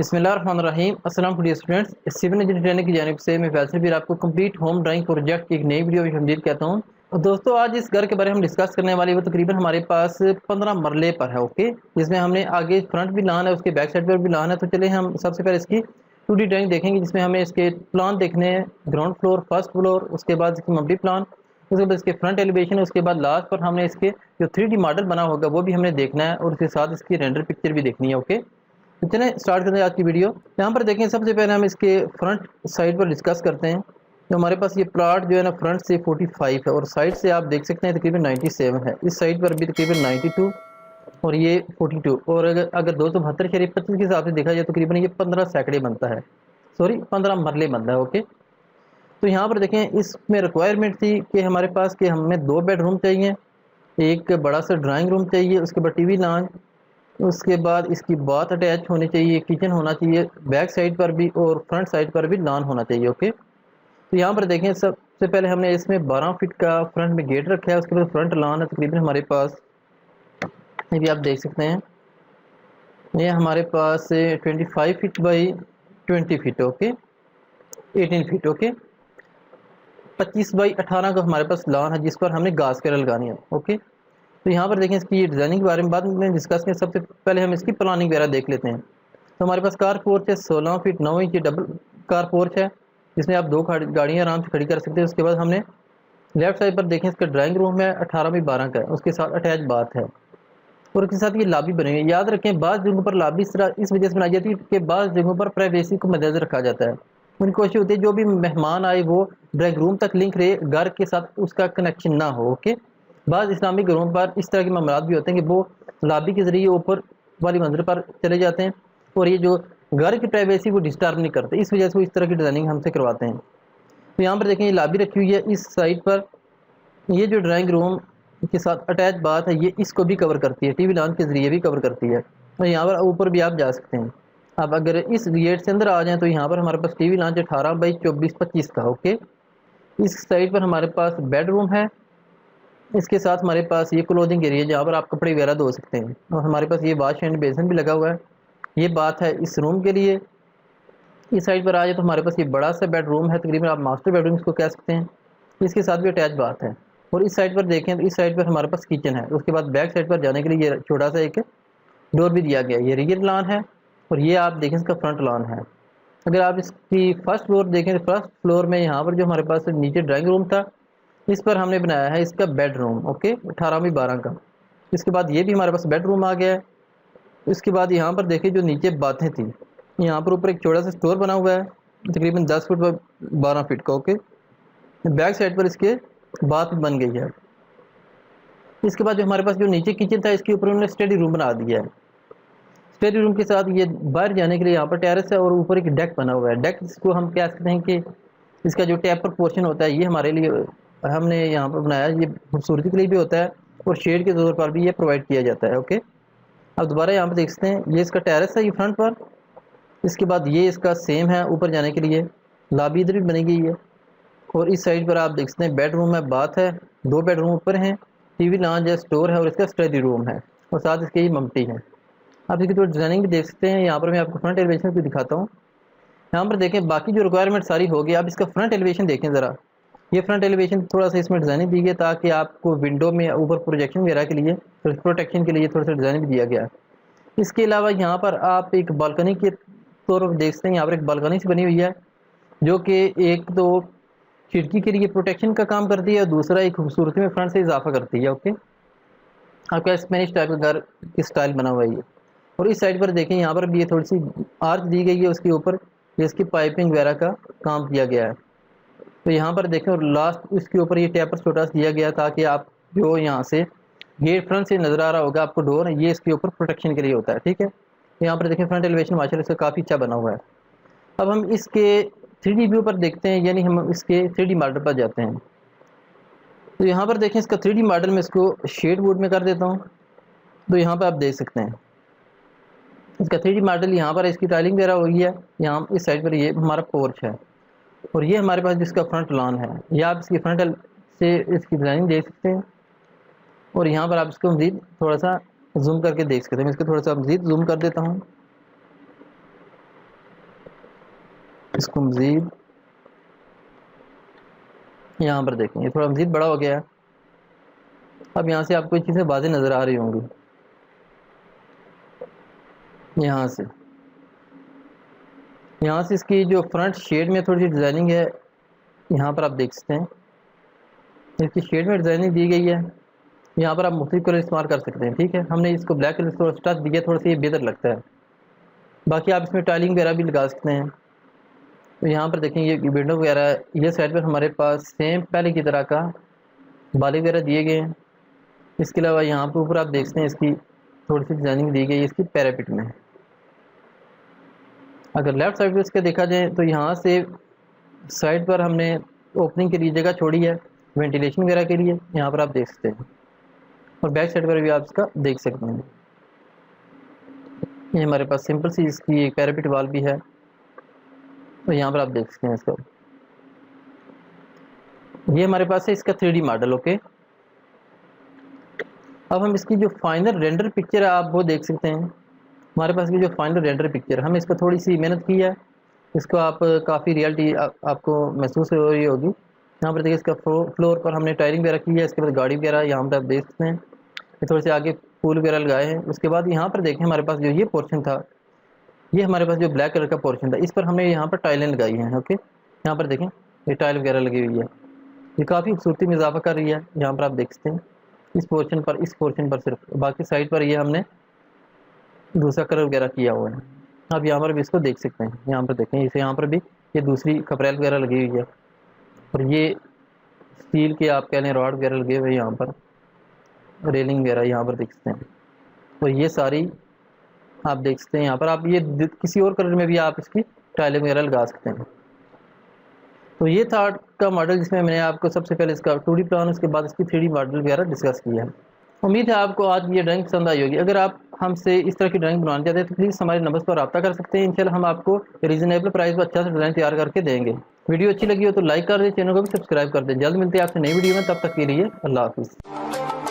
बिस्मिल्लाहिर्रहमानिर्रहीम। अस्सलाम वालेकुम स्टूडेंट्स, सिविल इंजीनियरिंग ट्रेनिंग की जानिब से मैं फैसल फिर आपको कंप्लीट होम ड्राइंग प्रोजेक्ट की एक नई वीडियो में हमदीद कहता हूँ। और दोस्तों, आज इस घर के बारे में हम डिस्कस करने वाले वो तकरीबन हमारे पास 15 मरले पर है। ओके, जिसमें हमने आगे फ्रंट भी लाना है, उसके बैक साइड पर भी लाना है। तो चलिए हम सबसे पहले इसकी 2D ड्राइंग देखेंगे, जिसमें हमें इसके प्लान देखने हैं, ग्राउंड फ्लोर, फर्स्ट फ्लोर, उसके बाद इसकी मल्टी प्लान, उसके बाद इसके फ्रंट एलिवेशन, उसके बाद लास्ट पर हमने इसके जो 3D मॉडल बना होगा वो भी हमने देखना है, और उसके साथ इसकी रेंडर पिक्चर भी देखनी है। ओके, तो चलें स्टार्ट करते हैं आज की वीडियो। यहाँ पर देखें, सबसे पहले हम इसके फ्रंट साइड पर डिस्कस करते हैं। तो हमारे पास ये प्लॉट जो है ना, फ्रंट से 45 है और साइड से आप देख सकते हैं तकरीबन 97 है। इस साइड पर भी तकरीबन 92 और ये 42, और अगर 272 शरीफ 25 के हिसाब से देखा जाए तो तकरीबन ये 15 सैकड़े बनता है, सॉरी 15 मरले बनता है। ओके, तो यहाँ पर देखें, इसमें रिक्वायरमेंट थी कि हमारे पास कि हमें 2 बेडरूम चाहिए, एक बड़ा सा ड्राइंग रूम चाहिए, उसके बाद टीवी लॉन्च, उसके बाद इसकी बाथ अटैच होनी चाहिए, किचन होना चाहिए बैक साइड पर भी, और फ्रंट साइड पर भी लॉन होना चाहिए। ओके, तो यहाँ पर देखें, सबसे पहले हमने इसमें 12 फीट का फ्रंट में गेट रखा है। उसके बाद फ्रंट लॉन है तकरीबन हमारे पास, ये भी आप देख सकते हैं, ये हमारे पास 25 feet by 20 feet. Okay, 18 feet. Okay, 25 by 18 का हमारे पास लॉन है, जिस पर हमने घास के लगानी है। ओके, तो यहाँ पर देखें, इसकी डिज़ाइनिंग के बारे में बाद में डिस्कस करें। सबसे पहले हम इसकी प्लानिंग वगैरह देख लेते हैं। तो हमारे पास कार पोर्च है 16 feet 9 inch double car porch है, जिसमें आप 2 गाड़ियाँ आराम से खड़ी कर सकते हैं। उसके बाद हमने लेफ्ट साइड पर देखें, इसका ड्राइंग रूम है 18 बाई 12 का है, उसके साथ अटैच बाथ है, और उसके साथ ये लॉबी बनी हुई है। याद रखें, बाज़ जगहों पर लॉबी इस वजह से बनाई जाती है कि बाज़ जगहों पर प्राइवेसी को मद्देनजर रखा जाता है। उनकी कोशिश होती है जो भी मेहमान आए वो ड्राइंग रूम तक लिंक रहे, घर के साथ उसका कनेक्शन ना हो। ओके, बाज़ इस्लामिक घरों पर इस तरह के मामलात भी होते हैं कि वो लॉबी के ज़रिए ऊपर वाली मंजिल पर चले जाते हैं, और ये जो घर की प्राइवेसी वो डिस्टर्ब नहीं करते, इस वजह से वो इस तरह की डिज़ाइनिंग हमसे करवाते हैं। तो यहाँ पर देखें, ये लॉबी रखी हुई है इस साइड पर, ये जो ड्राइंग रूम के साथ अटैच बात है ये इसको भी कवर करती है, टीवी लॉन्च के ज़रिए भी कवर करती है, और यहाँ पर ऊपर भी आप जा सकते हैं। अब अगर इस गेट से अंदर आ जाएँ तो यहाँ पर हमारे पास टीवी लॉन्च 18 बाई 24-25 का। ओके, इस साइड पर हमारे पास बेडरूम है, इसके साथ हमारे पास ये क्लोथिंग एरिया जहाँ पर आप कपड़े वगैरह धो सकते हैं, और हमारे पास ये वॉश एंड बेसिन भी लगा हुआ है। ये बात है इस रूम के लिए। इस साइड पर आ जाए तो हमारे पास ये बड़ा सा बेडरूम है, तकरीबन आप मास्टर बेडरूम इसको कह सकते हैं, इसके साथ भी अटैच बात है। और इस साइड पर देखें तो इस साइड पर हमारे पास किचन है। उसके बाद बैक साइड पर जाने के लिए ये छोटा सा एक डोर भी दिया गया है, ये रियर लॉन है, और ये आप देखें इसका फ्रंट लॉन है। अगर आप इसकी फर्स्ट फ्लोर देखें तो फर्स्ट फ्लोर में यहाँ पर जो हमारे पास नीचे ड्राइंग रूम था, इस पर हमने बनाया है इसका बेडरूम। ओके, 18 बाई 12 का। इसके बाद ये भी हमारे पास बेडरूम आ गया है। इसके बाद यहाँ पर देखिए, जो नीचे बातें थी, यहाँ पर ऊपर एक छोटा सा स्टोर बना हुआ है तकरीबन 10 फीट बाई 12 फीट का। ओके, बैक साइड पर इसके बात बन गई है। इसके बाद जो हमारे पास जो नीचे किचन था, इसके ऊपर उन्होंने स्टडी रूम बना दिया है। स्टडी रूम के साथ ये बाहर जाने के लिए यहाँ पर टेरेस है, और ऊपर एक डेक बना हुआ है। डेक इसको हम कह सकते हैं कि इसका जो टेपर पोर्शन होता है, ये हमारे लिए हमने यहाँ पर बनाया, ये खूबसूरती के लिए भी होता है, और शेड के तौर पर भी ये प्रोवाइड किया जाता है। ओके, अब दोबारा यहाँ पर देख सकते हैं, ये इसका टेरेस है ये फ्रंट पर। इसके बाद ये इसका सेम है, ऊपर जाने के लिए लॉबी इधर भी बनी गई है, और इस साइड पर आप देख सकते हैं बेडरूम है, बाथ है, 2 बेडरूम ऊपर हैं, टीवी लॉन्च है, स्टोर है, और इसका स्टडी रूम है, और साथ इसके ये मम्टी है। आप इसकी थोड़ी डिजाइनिंग भी देख सकते हैं। यहाँ पर मैं आपको फ्रंट एलिवेशन भी दिखाता हूँ। यहाँ पर देखें, बाकी जो रिक्वायरमेंट सारी होगी। आप इसका फ्रंट एलिवेशन देखें ज़रा, ये फ्रंट एलिवेशन थोड़ा सा इसमें डिज़ाइनिंग दी गई ताकि आपको विंडो में ऊपर प्रोजेक्शन वगैरह के लिए, प्रोटेक्शन के लिए थोड़ा सा डिज़ाइन भी दिया गया है। इसके अलावा यहाँ पर आप एक बालकनी के तौर पर देख सकते हैं, यहाँ पर एक बालकनी से बनी हुई है, जो कि एक तो खिड़की के लिए प्रोटेक्शन का काम करती है, और दूसरा एक खूबसूरती में फ्रंट से इजाफा करती है। ओके, आपका स्पेनिश टाइप का घर की स्टाइल बना हुआ है ये। और इस साइड पर देखें, यहाँ पर भी ये थोड़ी सी आर्च दी गई है, उसके ऊपर इसकी पाइपिंग वगैरह का काम किया गया है। तो यहाँ पर देखें, और लास्ट इसके ऊपर ये टैपर छोटा सा दिया गया ताकि आप जो यहाँ से गेट फ्रंट से नज़र आ रहा होगा आपको डोर, ये इसके ऊपर प्रोटेक्शन के लिए होता है। ठीक है, तो यहाँ पर देखें फ्रंट एलिवेशन माशाल्लाह इसका काफ़ी अच्छा बना हुआ है। अब हम इसके 3D व्यू पर देखते हैं, यानी हम इसके 3D मॉडल पर जाते हैं। तो यहाँ पर देखें, इसका 3D मॉडल में इसको शेड वुड में कर देता हूँ। तो यहाँ पर आप देख सकते हैं इसका 3D मॉडल, यहाँ पर इसकी टाइलिंग वगैरह हुई है। यहाँ इस साइड पर ये हमारा पोर्च है, और ये हमारे पास जिसका फ्रंट लॉन है, ये आप इसकी फ्रंट से इसकी डिज़ाइनिंग देख सकते हैं। और यहाँ पर आप इसको मज़ीद थोड़ा सा जूम करके देख सकते हैं। मैं इसको थोड़ा सा मज़ीद जूम कर देता हूँ। इसको मज़ीद यहाँ पर देखें, ये थोड़ा मज़ीद बड़ा हो गया है। अब यहाँ से आपको चीज़ें वाज़ेह नज़र आ रही होंगी। यहाँ से इसकी जो फ्रंट शेड में थोड़ी सी डिज़ाइनिंग है, यहाँ पर आप देख सकते हैं इसकी शेड में डिज़ाइनिंग दी गई है। यहाँ पर आप मुख्तलिफ कलर इस्तेमाल कर सकते हैं। ठीक है, हमने इसको ब्लैक कलर थोड़ा टच दिया, थोड़ा सा ये बेहतर लगता है। बाकी आप इसमें टाइलिंग वगैरह भी लगा सकते हैं। तो यहाँ पर देखें ये विंडो वगैरह, ये साइड पर हमारे पास सेम पहले की तरह का बाले वगैरह दिए गए हैं। इसके अलावा यहाँ पर ऊपर आप देख सकते हैं इसकी थोड़ी सी डिज़ाइनिंग दी गई है इसकी पैरापिट में। अगर लेफ़्ट साइड पर इसके देखा जाए तो यहाँ से साइड पर हमने ओपनिंग के लिए जगह छोड़ी है वेंटिलेशन वगैरह के लिए, यहाँ पर आप देख सकते हैं। और बैक साइड पर भी आप इसका देख सकते हैं। ये हमारे पास सिंपल सी इसकी एक पैरापिट वाल भी है, तो यहाँ पर आप देख सकते हैं इसका। ये हमारे पास है इसका 3D मॉडल। ओके, अब हम इसकी जो फाइनल रेंडर पिक्चर है आप वो देख सकते हैं। हमारे पास की जो फाइनल रेंडर पिक्चर, हम इसको थोड़ी सी मेहनत की है, इसको आप काफ़ी रियलिटी आपको महसूस हो रही होगी। यहाँ पर देखिए इसका फ्लोर पर हमने टायरिंग वगैरह की है। इसके बाद गाड़ी वगैरह यहाँ पर आप देख सकते हैं। ये थोड़े से आगे फूल वगैरह लगाए हैं। उसके बाद यहाँ पर देखें हमारे पास जो ये पोर्शन था, ये हमारे पास जो ब्लैक कलर का पोर्शन था, इस पर हमने यहाँ पर टाइलें लगाई हैं। ओके, यहाँ पर देखें ये टाइल वगैरह लगी हुई है, ये काफ़ी खूबसूरती में इजाफा कर रही है। यहाँ पर आप देख सकते हैं इस पोर्शन पर सिर्फ, बाकी साइड पर ये हमने दूसरा कलर वगैरह किया हुआ है। आप यहाँ पर भी इसको देख सकते हैं। यहाँ पर देखें इसे, यहाँ पर भी ये दूसरी खपरेल वगैरह लगी हुई है, और ये स्टील के आप कह लें रॉड वगैरह लगे हुए हैं। यहाँ पर रेलिंग वगैरह यहाँ पर देख सकते हैं। तो ये सारी आप देख सकते हैं। यहाँ पर आप ये किसी और कलर में भी आप इसकी टाइलें वगैरह लगा सकते हैं। तो ये था का मॉडल जिसमें मैंने आपको सबसे पहले इसका 2D प्लान, उसके बाद इसकी 3D मॉडल वगैरह डिस्कस किया है। उम्मीद है आपको आज ये ड्राइंग पसंद आई होगी। अगर आप हमसे इस तरह की ड्राइंग बनाना चाहते हैं तो प्लीज़ हमारे नंबर पर रब्ता कर सकते हैं। इंशाल्लाह हम आपको रीजनेबल प्राइस पर अच्छा सा डिज़ाइन तैयार करके देंगे। वीडियो अच्छी लगी हो तो लाइक कर दें, चैनल को भी सब्सक्राइब कर दें। जल्द मिलते हैं आपसे नई वीडियो में, तब तक के लिए अल्लाह हाफिज़।